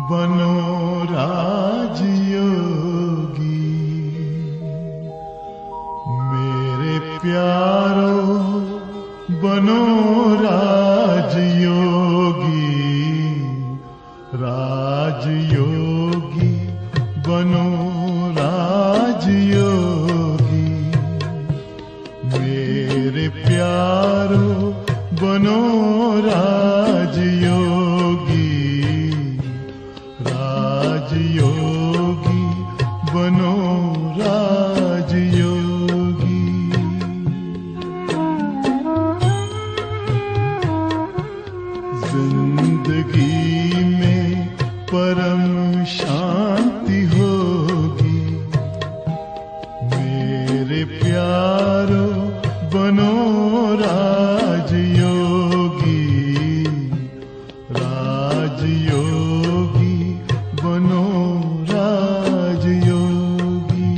बनो राजयोगी मेरे प्यारो, बनो राजयोगी, राजयोगी बनो राजयोगी मेरे प्यारो, बनो राजयोगी, राजयोगी बनो राजयोगी। जिंदगी में परम शांति होगी मेरे प्यारो, बनो राजयोगी, राजयोगी बनो राजयोगी।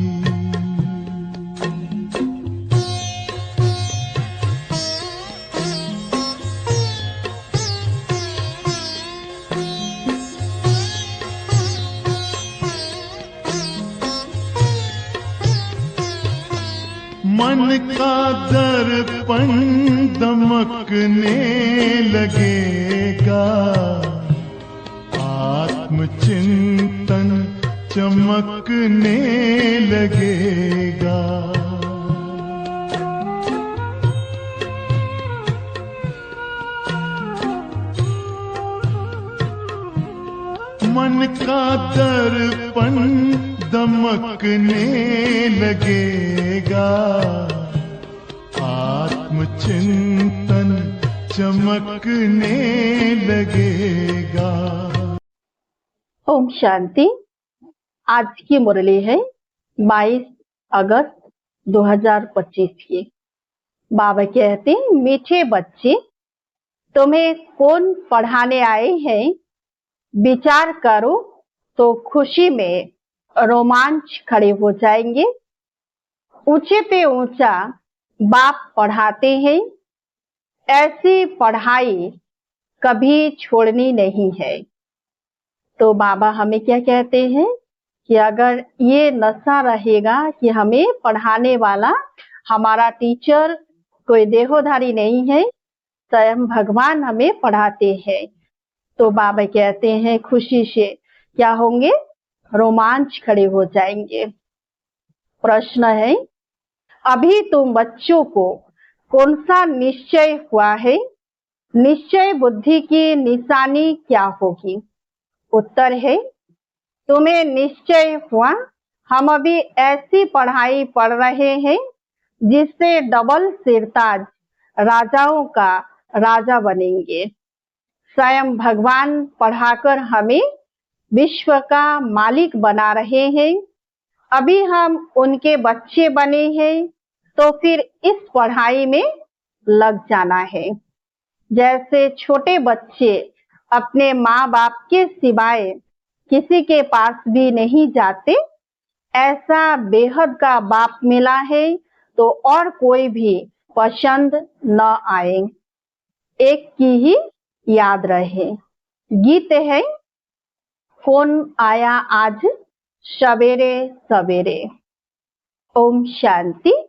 मन का दर्पण दमकने लगेगा, आत्मचिंतन चमकने लगेगा। मन का दर्पण दमकने लगेगा, आत्मचिंतन चमकने लगेगा। ओम शांति। आज की मुरली है 22 अगस्त 2025 की। बाबा कहते हैं, मीठे बच्चे, तुम्हें कौन पढ़ाने आए हैं, विचार करो तो खुशी में रोमांच खड़े हो जाएंगे। ऊंचे पे ऊंचा बाप पढ़ाते हैं, ऐसी पढ़ाई कभी छोड़नी नहीं है। तो बाबा हमें क्या कहते हैं कि अगर ये नशा रहेगा कि हमें पढ़ाने वाला हमारा टीचर कोई देहोधारी नहीं है, स्वयं भगवान हमें पढ़ाते हैं, तो बाबा कहते हैं खुशी से क्या होंगे, रोमांच खड़े हो जाएंगे। प्रश्न है, अभी तुम बच्चों को कौन सा निश्चय हुआ है, निश्चय बुद्धि की निशानी क्या होगी? उत्तर है, तुम्हें निश्चय हुआ हम अभी ऐसी पढ़ाई पढ़ रहे हैं जिससे डबल सिरताज राजाओं का राजा बनेंगे। स्वयं भगवान पढ़ाकर हमें विश्व का मालिक बना रहे हैं। अभी हम उनके बच्चे बने हैं, तो फिर इस पढ़ाई में लग जाना है। जैसे छोटे बच्चे अपने माँ बाप के सिवाय किसी के पास भी नहीं जाते, ऐसा बेहद का बाप मिला है तो और कोई भी पसंद न आए। एक की ही याद रहे। गीत है, कौन आया आज सवेरे सवेरे। ओम शांति।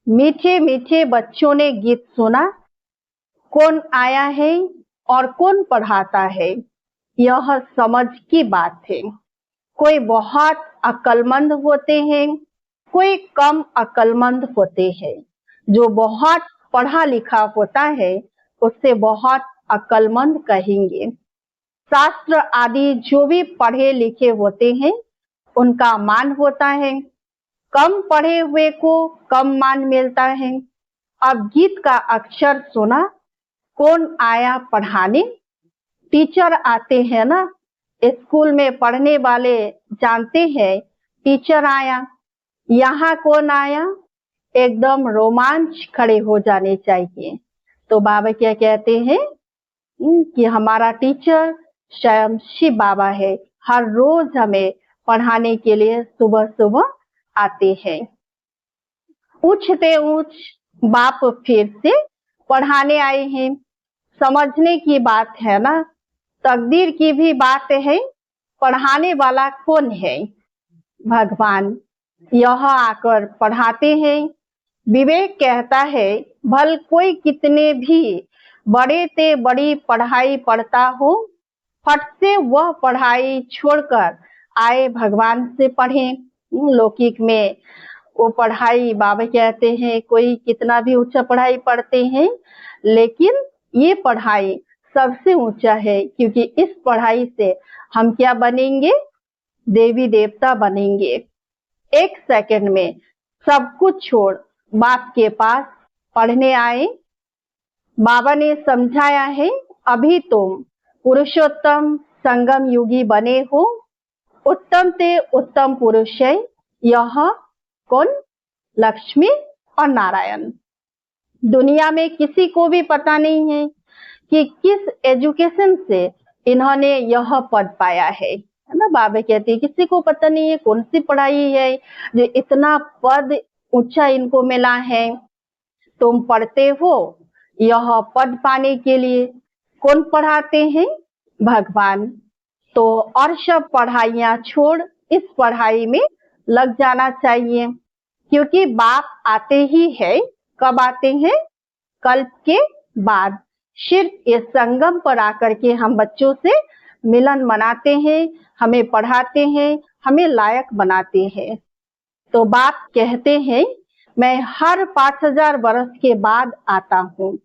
मीठे मीठे बच्चों ने गीत सुना। कौन आया है और कौन पढ़ाता है, यह समझ की बात है। कोई बहुत अक्लमंद होते हैं, कोई कम अक्लमंद होते हैं। जो बहुत पढ़ा लिखा होता है उससे बहुत अक्लमंद कहेंगे। शास्त्र आदि जो भी पढ़े लिखे होते हैं उनका मान होता है, कम पढ़े हुए को कम मान मिलता है। अब गीत का अक्षर सुना, कौन आया पढ़ाने। टीचर आते हैं ना, स्कूल में पढ़ने वाले जानते हैं टीचर आया। यहाँ कौन आया, एकदम रोमांच खड़े हो जाने चाहिए। तो बाबा क्या कहते हैं कि हमारा टीचर स्वयं शिव बाबा है, हर रोज हमें पढ़ाने के लिए सुबह सुबह आते हैं। ऊंचते ऊंच बाप फिर से पढ़ाने आए हैं। समझने की बात है ना, तकदीर की भी बात है पढ़ाने वाला कौन है? भगवान। यह आकर पढ़ाते हैं। विवेक कहता है भल कोई कितने भी बड़े से बड़ी पढ़ाई पढ़ता हो, फट से वह पढ़ाई छोड़कर आए भगवान से पढ़ें। लौकिक में वो पढ़ाई, बाबा कहते हैं कोई कितना भी ऊंचा पढ़ाई पढ़ते हैं, लेकिन ये पढ़ाई सबसे ऊंचा है, क्योंकि इस पढ़ाई से हम क्या बनेंगे? देवी देवता बनेंगे। एक सेकंड में सब कुछ छोड़ बाप के पास पढ़ने आए। बाबा ने समझाया है अभी तुम पुरुषोत्तम संगम युगी बने हो। उत्तम से उत्तम पुरुष है यह कौन? लक्ष्मी और नारायण। दुनिया में किसी को भी पता नहीं है कि किस एजुकेशन से इन्होंने यह पद पाया है ना। बाबा कहते हैं किसी को पता नहीं है कौन सी पढ़ाई है जो इतना पद ऊंचा इनको मिला है। तुम पढ़ते हो यह पद पाने के लिए। कौन पढ़ाते हैं? भगवान। तो और सब पढ़ाइयां छोड़ इस पढ़ाई में लग जाना चाहिए, क्योंकि बाप आते ही है। कब आते हैं? कल्प के बाद। सिर्फ इस संगम पर आकर के हम बच्चों से मिलन मनाते हैं, हमें पढ़ाते हैं, हमें लायक बनाते हैं। तो बाप कहते हैं मैं हर 5000 वर्ष के बाद आता हूँ,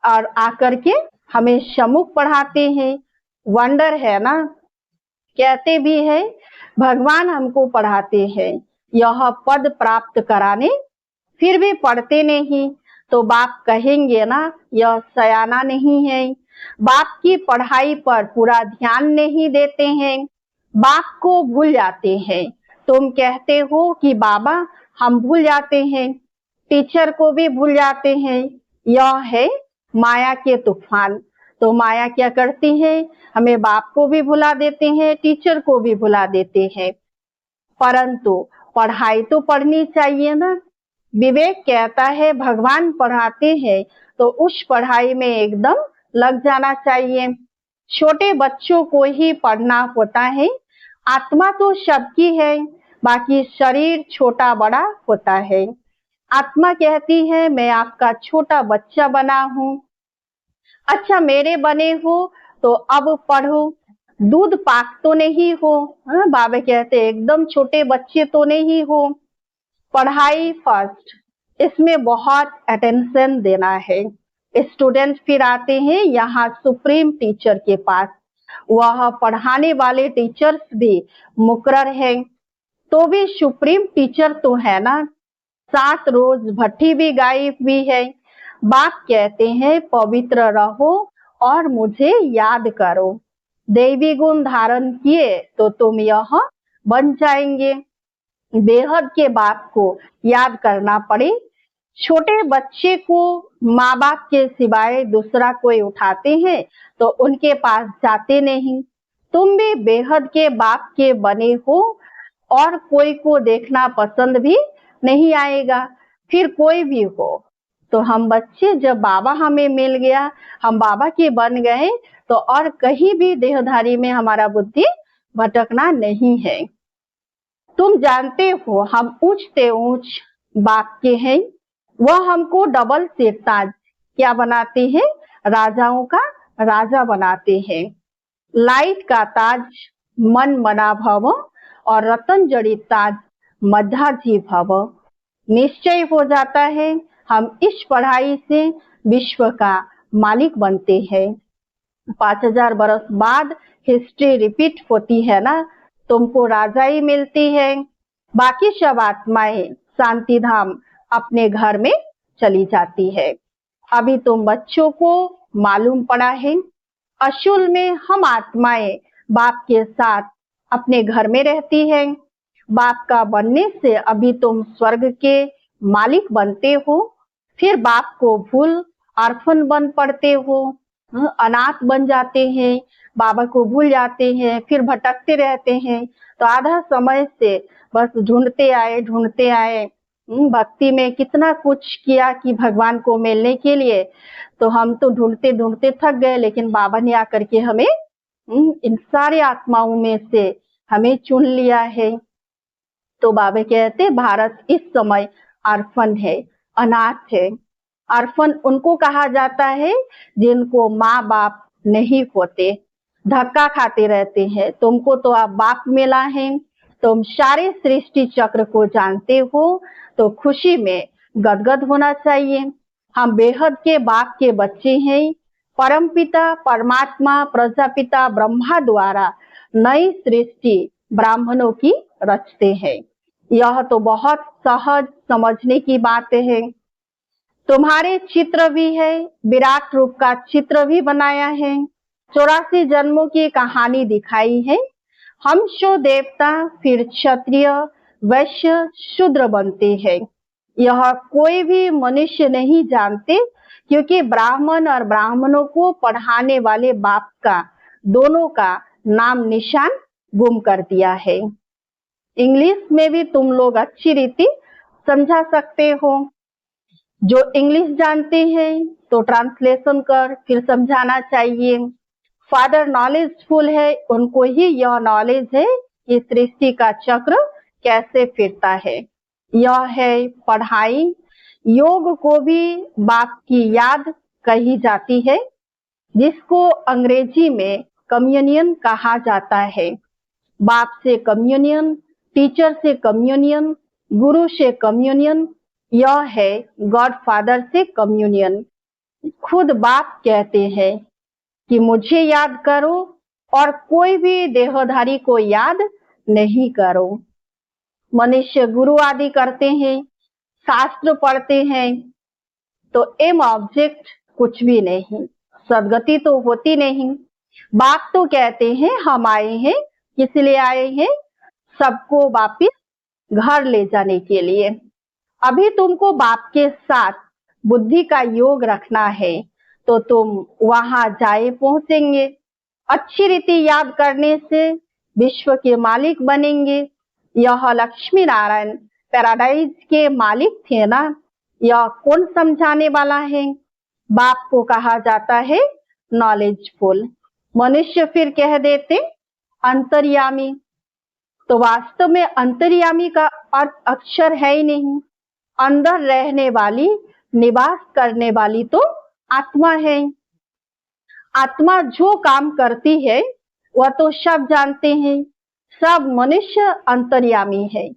और आकर के हमें सम्मुख पढ़ाते हैं। वंडर है ना। कहते भी है भगवान हमको पढ़ाते हैं यह पद प्राप्त कराने, फिर भी पढ़ते नहीं। तो बाप कहेंगे ना यह सयाना नहीं है। बाप की पढ़ाई पर पूरा ध्यान नहीं देते हैं, बाप को भूल जाते हैं। तुम कहते हो कि बाबा हम भूल जाते हैं, टीचर को भी भूल जाते हैं। यह है माया के तूफान। तो माया क्या करती है? हमें बाप को भी भुला देते हैं, टीचर को भी भुला देते हैं। परंतु पढ़ाई तो पढ़नी चाहिए ना। विवेक कहता है भगवान पढ़ाते हैं तो उस पढ़ाई में एकदम लग जाना चाहिए। छोटे बच्चों को ही पढ़ना होता है। आत्मा तो सबकी है, बाकी शरीर छोटा बड़ा होता है। आत्मा कहती है मैं आपका छोटा बच्चा बना हूँ। अच्छा मेरे बने हो तो अब पढ़ो। दूध पाक तो नहीं हो। बाबा कहते एकदम छोटे बच्चे तो नहीं हो। पढ़ाई फर्स्ट, इसमें बहुत अटेंशन देना है। स्टूडेंट फिर आते हैं यहाँ सुप्रीम टीचर के पास। वह पढ़ाने वाले टीचर्स भी मुकर्रर हैं, तो भी सुप्रीम टीचर तो है ना। 7 रोज भट्टी भी गायब भी है। बाप कहते हैं पवित्र रहो और मुझे याद करो। देवी गुण धारण किए तो तुम यह बन जाएंगे। बेहद के बाप को याद करना पड़े। छोटे बच्चे को माँ बाप के सिवाय दूसरा कोई उठाते हैं तो उनके पास जाते नहीं। तुम भी बेहद के बाप के बने हो और कोई को देखना पसंद भी नहीं आएगा, फिर कोई भी हो। तो हम बच्चे जब बाबा हमें मिल गया, हम बाबा के बन गए, तो और कहीं भी देहधारी में हमारा बुद्धि भटकना नहीं है। तुम जानते हो हम ऊंच से ऊंच बाप के हैं। वह हमको डबल सिर ताज क्या बनाते हैं? राजाओं का राजा बनाते हैं। लाइट का ताज मन मना भव और रतन जड़ित ताज मध्याजी भव। निश्चय हो जाता है हम इस पढ़ाई से विश्व का मालिक बनते हैं। 5000 बरस बाद हिस्ट्री रिपीट होती है ना। तुमको राजाई मिलती है, बाकी सब आत्माएं शांति धाम अपने घर में चली जाती है। अभी तुम बच्चों को मालूम पड़ा है असूल में हम आत्माएं बाप के साथ अपने घर में रहती हैं। बाप का बनने से अभी तुम स्वर्ग के मालिक बनते हो, फिर बाप को भूल ऑर्फन बन पड़ते हो, अनाथ बन जाते हैं, बाबा को भूल जाते हैं, फिर भटकते रहते हैं। तो आधा समय से बस ढूंढते आए। भक्ति में कितना कुछ किया कि भगवान को मिलने के लिए, तो हम तो ढूंढते ढूंढते थक गए, लेकिन बाबा ने आकर के हमें इन सारी आत्माओं में से हमें चुन लिया है। तो बाबा कहते भारत इस समय ऑर्फन है, अनाथ है। ऑर्फन उनको कहा जाता है जिनको माँ बाप नहीं होते, धक्का खाते रहते हैं। तुमको तो अब बाप मिला है, तुम सारे सृष्टि चक्र को जानते हो, तो खुशी में गदगद होना चाहिए। हम बेहद के बाप के बच्चे हैं। परमपिता परमात्मा प्रजापिता ब्रह्मा द्वारा नई सृष्टि ब्राह्मणों की रचते हैं। यह तो बहुत सहज समझने की बात है। तुम्हारे चित्र भी है, विराट रूप का चित्र भी बनाया है। 84 जन्मों की कहानी दिखाई है। हम शो देवता, फिर क्षत्रिय, वैश्य, शूद्र बनते हैं। यह कोई भी मनुष्य नहीं जानते, क्योंकि ब्राह्मण और ब्राह्मणों को पढ़ाने वाले बाप का दोनों का नाम निशान गुम कर दिया है। इंग्लिश में भी तुम लोग अच्छी रीति समझा सकते हो। जो इंग्लिश जानते हैं तो ट्रांसलेशन कर फिर समझाना चाहिए। फादर नॉलेजफुल है, उनको ही यह नॉलेज है कि सृष्टि का चक्र कैसे फिरता है। यह है पढ़ाई। योग को भी बाप की याद कही जाती है, जिसको अंग्रेजी में कम्युनियन कहा जाता है। बाप से कम्युनियन, टीचर से कम्युनियन, गुरु से कम्युनियन, यह है गॉड फादर से कम्युनियन। खुद बाप कहते हैं कि मुझे याद करो और कोई भी देहधारी को याद नहीं करो। मनुष्य गुरु आदि करते हैं, शास्त्र पढ़ते हैं, तो एम ऑब्जेक्ट कुछ भी नहीं, सदगति तो होती नहीं। बाप तो कहते हैं हम आए हैं, किस लिए आए हैं? सबको वापिस घर ले जाने के लिए। अभी तुमको बाप के साथ बुद्धि का योग रखना है, तो तुम वहां जाए पहुंचेंगे। अच्छी रीति याद करने से विश्व के मालिक बनेंगे। यह लक्ष्मी नारायण पैराडाइज के मालिक थे ना, यह कौन समझाने वाला है? बाप को कहा जाता है नॉलेजफुल। मनुष्य फिर कह देते अंतर्यामी, तो वास्तव में अंतर्यामी का अर्थ अक्षर है ही नहीं। अंदर रहने वाली, निवास करने वाली तो आत्मा है। आत्मा जो काम करती है वह तो सब जानते हैं। सब मनुष्य अंतर्यामी है,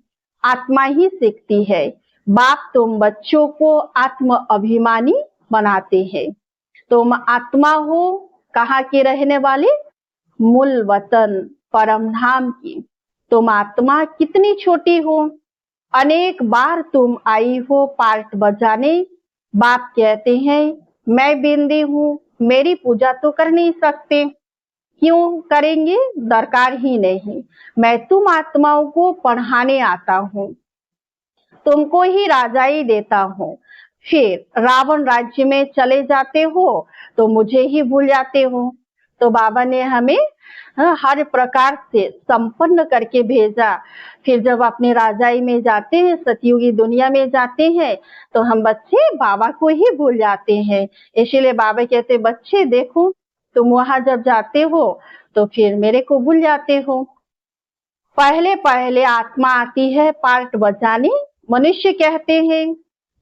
आत्मा ही सीखती है। बाप तुम बच्चों को आत्म अभिमानी बनाते हैं। तुम आत्मा हो, कहाँ की रहने वाली? मूल वतन परम धाम की। तुम आत्मा कितनी छोटी हो, अनेक बार तुम आई हो पार्ट बजाने। बाप कहते हैं मैं बिंदी हूँ, मेरी पूजा तो कर नहीं सकते। क्यों करेंगे? दरकार ही नहीं। मैं तुम आत्माओं को पढ़ाने आता हूँ, तुमको ही राजाई देता हूँ। फिर रावण राज्य में चले जाते हो तो मुझे ही भूल जाते हो। तो बाबा ने हमें हर प्रकार से संपन्न करके भेजा। फिर जब अपने राजाई में जाते हैं, सतयुगी दुनिया में जाते हैं, तो हम बच्चे बाबा को ही भूल जाते हैं। इसीलिए बाबा कहते बच्चे देखो, तुम वहां जब जाते हो तो फिर मेरे को भूल जाते हो। पहले पहले आत्मा आती है पार्ट बजाने। मनुष्य कहते हैं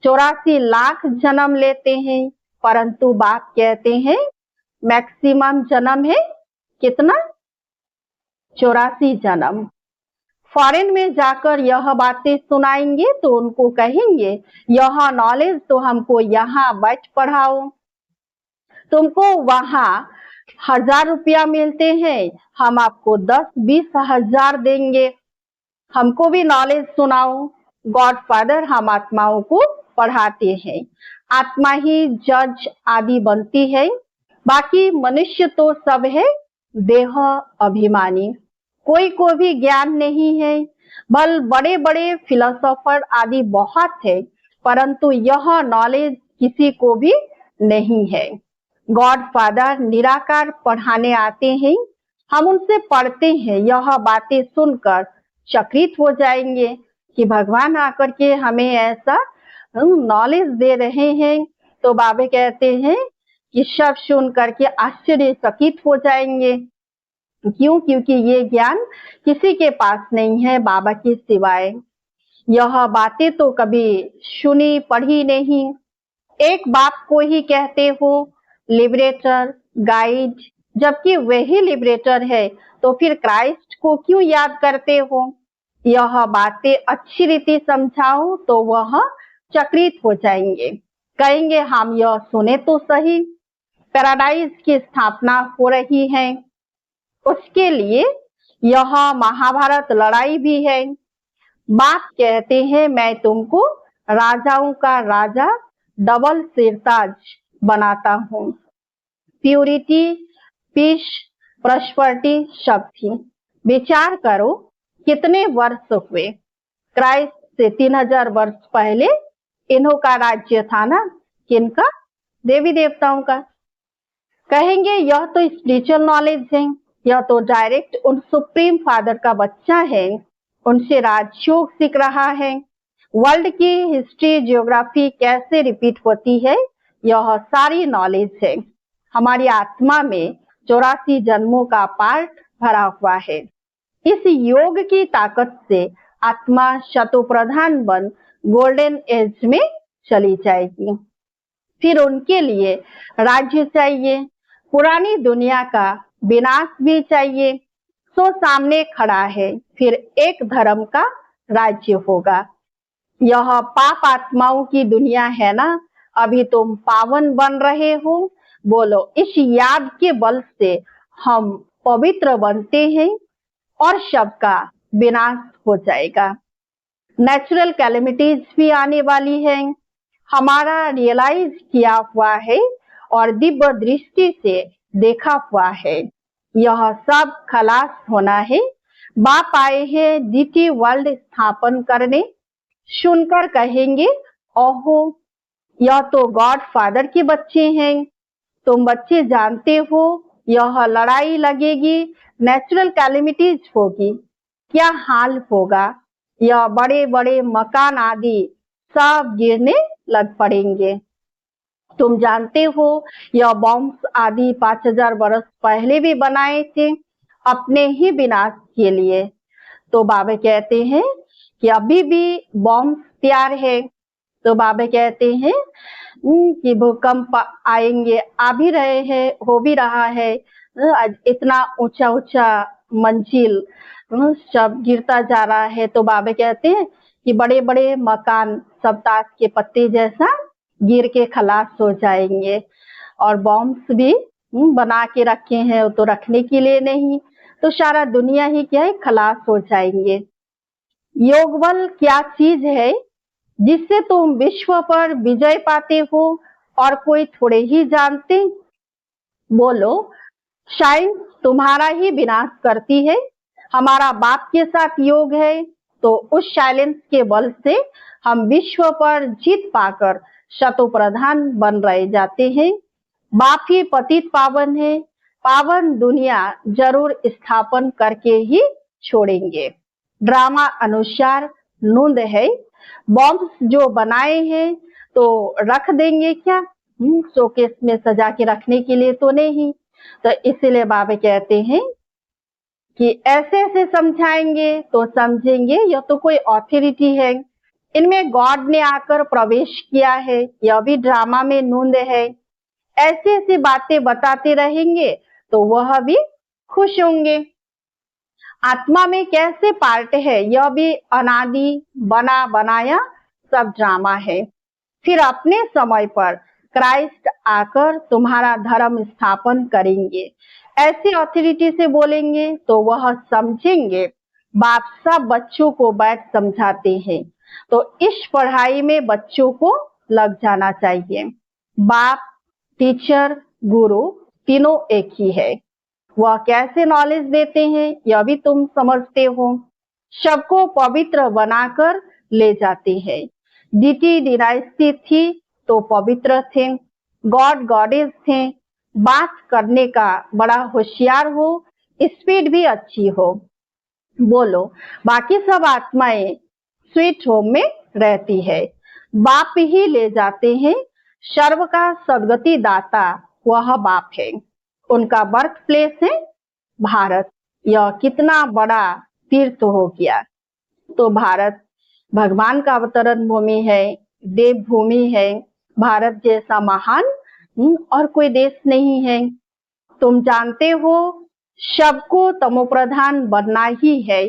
84 लाख जन्म लेते हैं, परंतु बाप कहते हैं मैक्सिमम जन्म है कितना? 84 जन्म। फॉरेन में जाकर यह बातें सुनाएंगे तो उनको कहेंगे यह नॉलेज तो हमको यहाँ बैठ पढ़ाओ। तुमको वहां 1000 रुपया मिलते हैं, हम आपको 10-20 हजार देंगे, हमको भी नॉलेज सुनाओ। गॉड फादर हम आत्माओं को पढ़ाते हैं। आत्मा ही जज आदि बनती है, बाकी मनुष्य तो सब है देह अभिमानी। कोई को भी ज्ञान नहीं है। बल बड़े बड़े फिलोसोफर आदि बहुत है, परंतु यह नॉलेज किसी को भी नहीं है। गॉड फादर निराकार पढ़ाने आते हैं, हम उनसे पढ़ते हैं। यह बातें सुनकर चकित हो जाएंगे कि भगवान आकर के हमें ऐसा नॉलेज दे रहे हैं। तो बाबा कहते हैं कि सब सुन करके आश्चर्यचकित हो जाएंगे। क्यों? क्योंकि ये ज्ञान किसी के पास नहीं है बाबा के सिवाय। यह बातें तो कभी सुनी पढ़ी नहीं। एक बाप को ही कहते हो लिबरेटर, गाइड, जबकि वही लिबरेटर है, तो फिर क्राइस्ट को क्यों याद करते हो? यह बातें अच्छी रीति समझाओ तो वह चकित हो जाएंगे, कहेंगे हम यह सुने तो सही, पैराडाइज की स्थापना हो रही है, उसके लिए यह महाभारत लड़ाई भी है। बाप कहते हैं मैं तुमको राजाओं का राजा, डबल सिरताज बनाता हूँ। प्यूरिटी, पीस, प्रॉस्पेरिटी सब थी। विचार करो कितने वर्ष हुए। क्राइस्ट से 3000 वर्ष पहले इन्हों का राज्य था ना, किनका? देवी देवताओं का। कहेंगे यह तो स्पिरिचुअल नॉलेज है, यह तो डायरेक्ट उन सुप्रीम फादर का बच्चा है, उनसे राजयोग सीख रहा है। वर्ल्ड की हिस्ट्री, ज्योग्राफी कैसे रिपीट होती है, यह सारी नॉलेज है। हमारी आत्मा में 84 जन्मों का पार्ट भरा हुआ है। इस योग की ताकत से आत्मा शतोप्रधान बन गोल्डन एज में चली जाएगी। फिर उनके लिए राज्य चाहिए, पुरानी दुनिया का विनाश भी चाहिए। सो सामने खड़ा है, फिर एक धर्म का राज्य होगा। यह पाप आत्माओं की दुनिया है ना, अभी तुम पावन बन रहे हो। बोलो इस याद के बल से हम पवित्र बनते हैं और सबका विनाश हो जाएगा। नेचुरल कैलेमिटीज भी आने वाली है, हमारा रियलाइज किया हुआ है और दिव्य दृष्टि से देखा हुआ है। यह सब खलास होना है। बाप आए हैं द्वितीय वर्ल्ड स्थापन करने। सुनकर कहेंगे ओहो यह तो गॉड फादर के बच्चे हैं। तुम बच्चे जानते हो यह लड़ाई लगेगी, नेचुरल कैलेमिटीज होगी, क्या हाल होगा। यह बड़े बड़े मकान आदि सब गिरने लग पड़ेंगे। तुम जानते हो यह बॉम्ब्स आदि 5000 वर्ष पहले भी बनाए थे अपने ही विनाश के लिए। तो बाबा कहते हैं कि अभी भी बॉम्ब्स तैयार है। तो बाबा कहते हैं कि भूकंप आएंगे, आ भी रहे हैं, हो भी रहा है। इतना ऊंचा ऊंचा मंजिल सब गिरता जा रहा है। तो बाबा कहते हैं कि बड़े बड़े मकान सब ताश के पत्ते जैसा गिर के खलास हो जाएंगे। और बॉम्ब्स भी बना के रखे हैं, वो तो रखने के लिए नहीं, तो सारा दुनिया ही क्या है, खलास हो जाएंगे। योग बल क्या चीज है जिससे तुम विश्व पर विजय पाते हो और कोई थोड़े ही जानते? बोलो साइंस तुम्हारा ही विनाश करती है। हमारा बाप के साथ योग है, तो उस साइलेंस के बल से हम विश्व पर जीत पाकर शतोप्रधान बन रहे जाते हैं। बाप ही पतित पावन है, पावन दुनिया जरूर स्थापन करके ही छोड़ेंगे। ड्रामा अनुसार नूंद है, बॉम्ब्स जो बनाए हैं तो रख देंगे क्या? शोकेस में सजा के रखने के लिए तो नहीं। तो इसीलिए बाबा कहते हैं कि ऐसे ऐसे समझाएंगे तो समझेंगे यह तो कोई ऑथोरिटी है, इनमें गॉड ने आकर प्रवेश किया है, यह भी ड्रामा में नूंद है। ऐसी ऐसी बातें बताते रहेंगे तो वह भी खुश होंगे। आत्मा में कैसे पार्ट है, यह भी अनादि बना बनाया सब ड्रामा है। फिर अपने समय पर क्राइस्ट आकर तुम्हारा धर्म स्थापन करेंगे। ऐसी अथॉरिटी से बोलेंगे तो वह समझेंगे। बाप सब बच्चों को बैठ समझाते हैं, तो इस पढ़ाई में बच्चों को लग जाना चाहिए। बाप, टीचर, गुरु तीनों एक ही है। वह कैसे नॉलेज देते हैं यह भी तुम समझते हो। सबको पवित्र बनाकर ले जाते हैं। डीटी डिनाइस्टी थी तो पवित्र थे, गॉड गॉडेस थे। बात करने का बड़ा होशियार हो, स्पीड भी अच्छी हो। बोलो बाकी सब आत्माएं स्वीट होम में रहती है, बाप ही ले जाते हैं। सर्व का सदगति दाता वह बाप है, उनका बर्थ प्लेस है भारत, यह कितना बड़ा तीर्थ हो गया। तो भारत भगवान का अवतरण भूमि है, देव भूमि है। भारत जैसा महान और कोई देश नहीं है। तुम जानते हो सबको तमोप्रधान बनना ही है,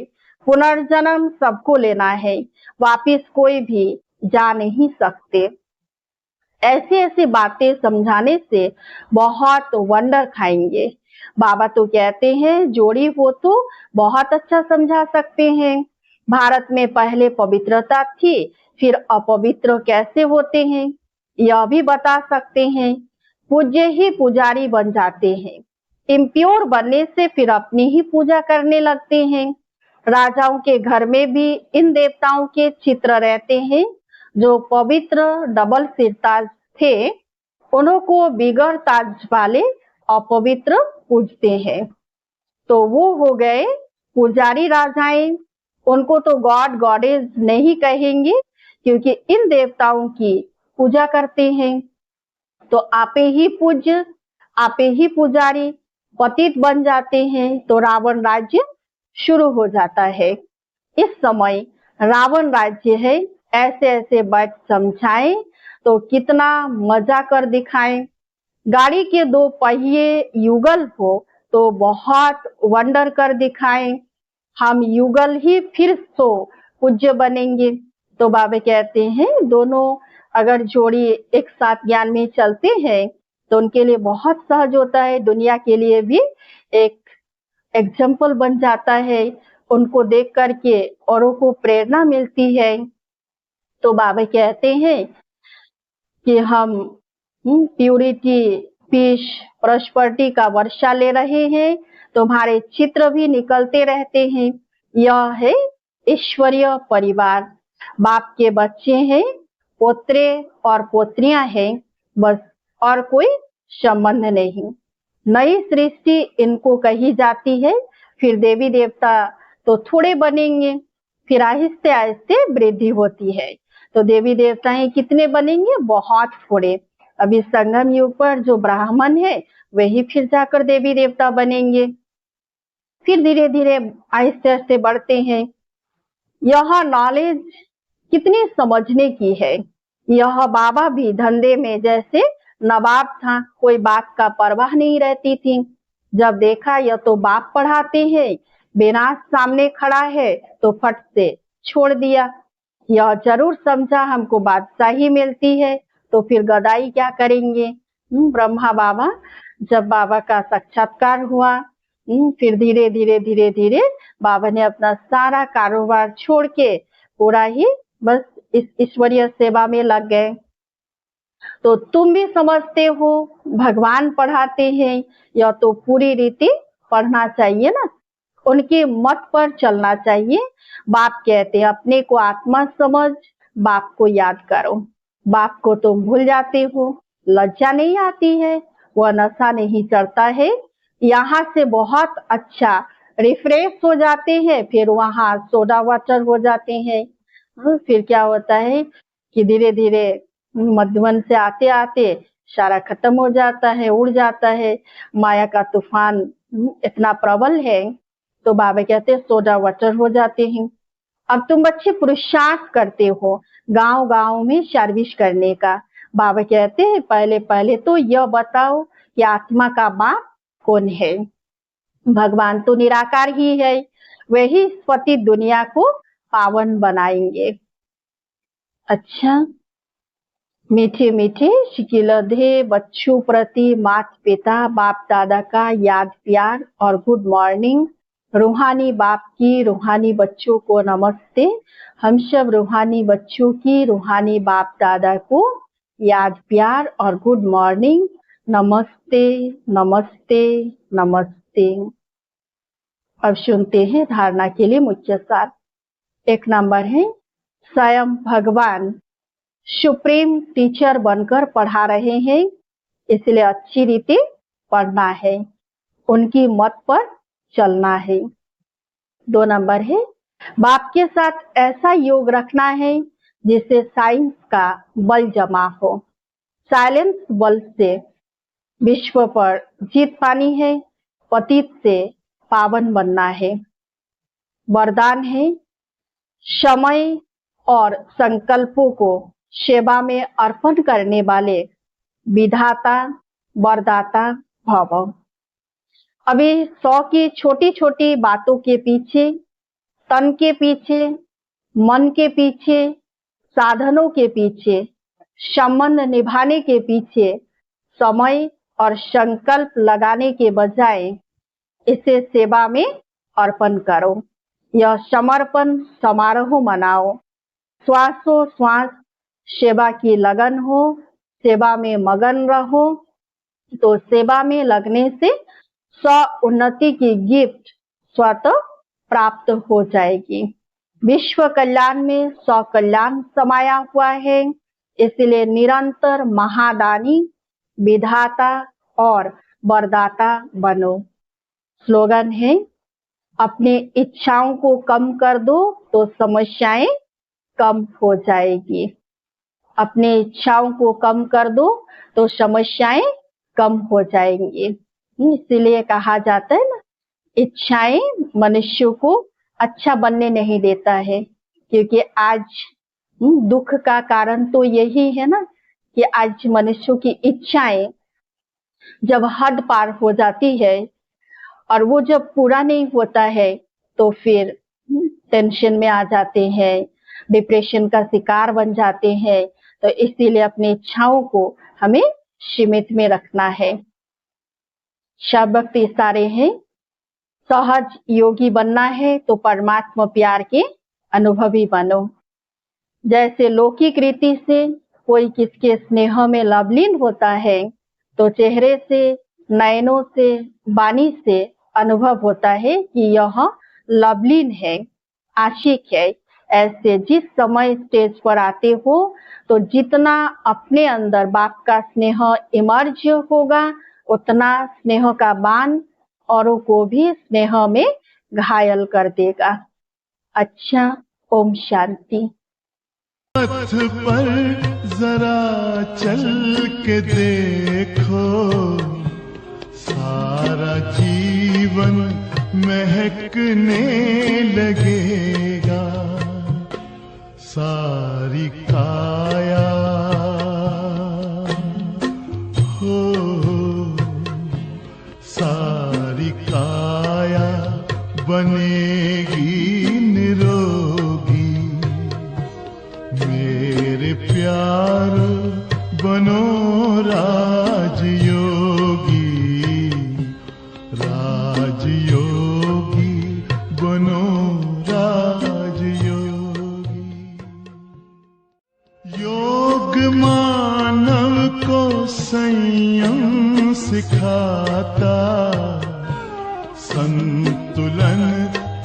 पुनर्जन्म सबको लेना है, वापिस कोई भी जा नहीं सकते। ऐसी ऐसी बातें समझाने से बहुत वंडर खाएंगे। बाबा तो कहते हैं जोड़ी हो तो बहुत अच्छा समझा सकते हैं। भारत में पहले पवित्रता थी, फिर अपवित्र कैसे होते हैं यह भी बता सकते हैं। पूज्य ही पुजारी बन जाते हैं, इम्प्योर बनने से फिर अपनी ही पूजा करने लगते हैं। राजाओं के घर में भी इन देवताओं के चित्र रहते हैं। जो पवित्र डबल सिर ताज थे, उनको बिगर ताज वाले अपवित्र पूजते हैं। तो वो हो गए पुजारी राजाएं। उनको तो गॉड गॉडेस नहीं कहेंगे, क्योंकि इन देवताओं की पूजा करते हैं। तो आपे ही पूज्य, आपे ही पुजारी पतित बन जाते हैं, तो रावण राज्य शुरू हो जाता है। इस समय रावण राज्य है, ऐसे ऐसे बात समझाएं तो कितना मजा कर दिखाएं। गाड़ी के दो पहिए युगल हो तो बहुत वंडर कर दिखाएं। हम युगल ही फिर तो पूज्य बनेंगे। तो बाबा कहते हैं दोनों अगर जोड़ी एक साथ ज्ञान में चलते हैं तो उनके लिए बहुत सहज होता है, दुनिया के लिए भी एक एग्जाम्पल बन जाता है। उनको देख करके औरों को प्रेरणा मिलती है। तो बाबा कहते हैं कि हम प्यूरिटी, पीस, प्रॉस्पेरिटी का वर्षा ले रहे हैं। तुम्हारे चित्र भी निकलते रहते हैं। यह है ईश्वरीय परिवार। बाप के बच्चे हैं, पोत्रे और पोत्रियां हैं, बस और कोई संबंध नहीं। नई सृष्टि इनको कही जाती है। फिर देवी देवता तो थोड़े बनेंगे, फिर आहिस्ते आहिस्ते वृद्धि होती है। तो देवी देवताएं कितने बनेंगे? बहुत थोड़े। अभी संगम युग पर जो ब्राह्मण है वही फिर जाकर देवी देवता बनेंगे। फिर धीरे धीरे आहिस्ते आहिस्ते बढ़ते हैं। यह नॉलेज कितनी समझने की है। यह बाबा भी धंधे में जैसे नवाब था, कोई बात का परवाह नहीं रहती थी। जब देखा यह तो बाप पढ़ाते हैं, विनाश सामने खड़ा है तो फट से छोड़ दिया। यह जरूर समझा हमको बादशाही मिलती है, तो फिर गदाई क्या करेंगे। ब्रह्मा बाबा, जब बाबा का साक्षात्कार हुआ, फिर धीरे धीरे धीरे धीरे बाबा ने अपना सारा कारोबार छोड़ के पूरा ही बस इस ईश्वरीय सेवा में लग गए। तो तुम भी समझते हो भगवान पढ़ाते हैं, या तो पूरी रीति पढ़ना चाहिए ना, उनके मत पर चलना चाहिए। बाप कहते हैं अपने को आत्मा समझ, बाप को याद करो। बाप को तुम भूल जाते हो, लज्जा नहीं आती है, वह नशा नहीं चढ़ता है। यहाँ से बहुत अच्छा रिफ्रेश हो जाते हैं, फिर वहाँ सोडा वाटर हो जाते हैं। फिर क्या होता है कि धीरे धीरे मधुबन से आते आते सारा खत्म हो जाता है, उड़ जाता है। माया का तूफान इतना प्रबल है, तो बाबा कहते हैं सोडा वाटर हो जाते हैं। अब तुम बच्चे पुरुषार्थ करते हो गांव गांव में सर्विस करने का। बाबा कहते हैं पहले पहले तो यह बताओ कि आत्मा का बाप कौन है। भगवान तो निराकार ही है, वही इस पतित दुनिया को पावन बनाएंगे। अच्छा, मीठे मीठे शिकिलधे बच्चों प्रति माता पिता बाप दादा का याद प्यार और गुड मॉर्निंग। रूहानी बाप की रूहानी बच्चों को नमस्ते। हम सब रूहानी बच्चों की रूहानी बाप दादा को याद प्यार और गुड मॉर्निंग। नमस्ते नमस्ते नमस्ते। अब सुनते हैं धारणा के लिए मुख्य सार। 1 नंबर है, स्वयं भगवान सुप्रीम टीचर बनकर पढ़ा रहे हैं, इसलिए अच्छी रीति पढ़ना है, उनकी मत पर चलना है। 2 नंबर है, बाप के साथ ऐसा योग रखना है जिससे साइंस का बल जमा हो। साइलेंस बल से विश्व पर जीत पानी है, पतित से पावन बनना है। वरदान है समय और संकल्पों को सेवा में अर्पण करने वाले विधाता वरदाता भव। अभी 100 की छोटी छोटी बातों के पीछे, तन के पीछे, मन के पीछे, साधनों के पीछे, संबंध निभाने के पीछे समय और संकल्प लगाने के बजाय इसे सेवा में अर्पण करो। यह समर्पण समारोह मनाओ। श्वासोश्वास सेवा की लगन हो, सेवा में मगन रहो, तो सेवा में लगने से स्व उन्नति की गिफ्ट स्वतः प्राप्त हो जाएगी। विश्व कल्याण में स्व कल्याण समाया हुआ है, इसलिए निरंतर महादानी, विधाता और वरदाता बनो। स्लोगन है अपनी इच्छाओं को कम कर दो तो समस्याएं कम हो जाएगी। अपनी इच्छाओं को कम कर दो तो समस्याएं कम हो जाएंगी। इसीलिए कहा जाता है ना, इच्छाएं मनुष्य को अच्छा बनने नहीं देता है, क्योंकि आज दुख का कारण तो यही है ना कि आज मनुष्यों की इच्छाएं जब हद पार हो जाती है और वो जब पूरा नहीं होता है तो फिर टेंशन में आ जाते हैं, डिप्रेशन का शिकार बन जाते हैं। तो इसीलिए अपनी इच्छाओं को हमें सीमित में रखना है। शब्द इशारे हैं, सहज योगी बनना है तो परमात्मा प्यार के अनुभवी बनो। जैसे लौकिक रीति से कोई किसके स्नेह में लवलीन होता है तो चेहरे से, नयनों से, वाणी से अनुभव होता है कि यह लवलीन है, आशिक है। ऐसे जिस समय स्टेज पर आते हो तो जितना अपने अंदर बाप का स्नेह इमर्ज होगा उतना स्नेह का बाण औरों को भी स्नेह में घायल कर देगा। अच्छा, ओम शांति। पथ पर जरा चल के देखो, सारा जीवन महकने लगेगा। सारी काया हो, सारी काया बनेगी निरोगी। मेरे प्यार बनो राजयोगी, राजयोगी बनो राजयोगी। योग मानव को संयम सिखाता, संतुलन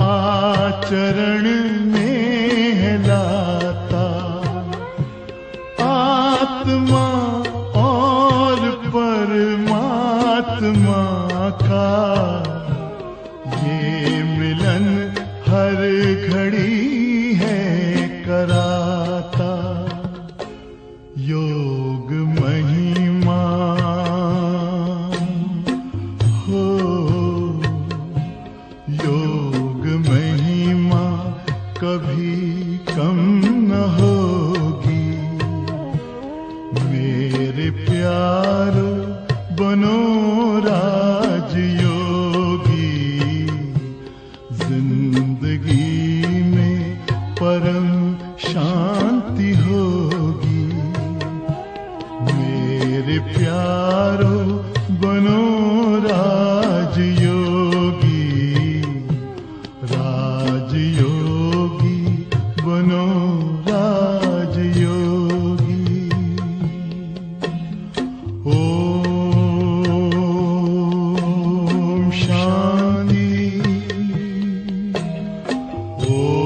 आचरण में लाता। आत्मा और परमात्मा का ये मिलन हर घड़ी है कराता। योग महिमा हो, योग महिमा कभी कम न होगी। मेरे प्यार बनो राजयोगी, जिंदगी में परम शांति होगी। मेरे प्यारो बनो राजयोगी, राजयोगी बनो राजयोगी। ओम शांति। ओम